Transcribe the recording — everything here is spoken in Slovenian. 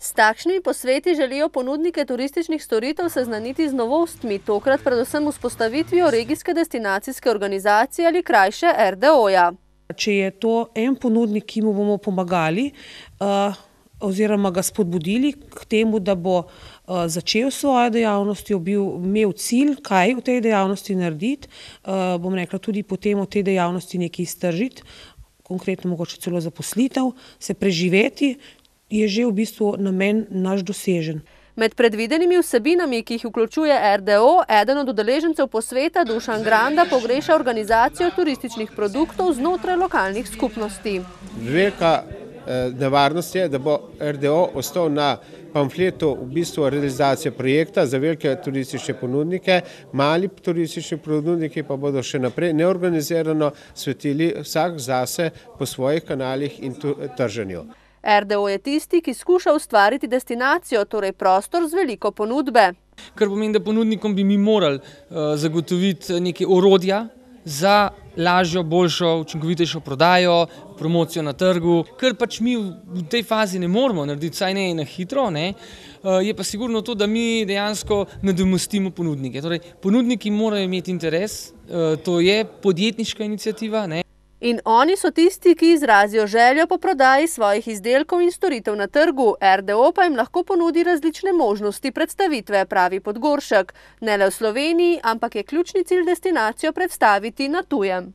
S takšnimi posveti želijo ponudnike turističnih storitev seznaniti z novostmi, tokrat predvsem vzpostavitvijo regijske destinacijske organizacije ali krajše RDO-ja. Če je to en ponudnik, ki mu bomo pomagali oziroma ga spodbudili k temu, da bo začel svojo dejavnostjo, imel cilj, kaj v tej dejavnosti narediti, bom rekla tudi potem v tej dejavnosti nekaj iztržiti, konkretno mogoče celo zaposlitev, se preživeti, je že v bistvu namen naš dosežen. Med predvidenimi vsebinami, ki jih vključuje RDO, eden od udeležencev posveta Dušan Granda pogreša organizacijo turističnih produktov znotraj lokalnih skupnosti. Velika nevarnost je, da bo RDO ostal na pamfletu v bistvu realizacije projekta za velike turistične ponudnike, mali turistični ponudniki pa bodo še naprej neorganizirano svetili vsak zase po svojih kanalih in trženju. RDO je tisti, ki skuša ustvariti destinacijo, torej prostor z veliko ponudbe. Kar pomeni, da ponudnikom bi mi morali zagotoviti neke orodja za lažjo, boljšo, učinkovitejšo prodajo, promocijo na trgu, kar pač mi v tej fazi ne moremo narediti, saj ne na hitro, ne. Je pa sigurno to, da mi dejansko nadomestimo ponudnike. Torej, ponudniki morajo imeti interes, to je podjetniška iniciativa, ne. In oni so tisti, ki izrazijo željo po prodaji svojih izdelkov in storitev na trgu. RDO pa jim lahko ponudi različne možnosti predstavitve, pravi Podgoršek. Ne le v Sloveniji, ampak je ključni cilj destinacijo predstaviti na tujem.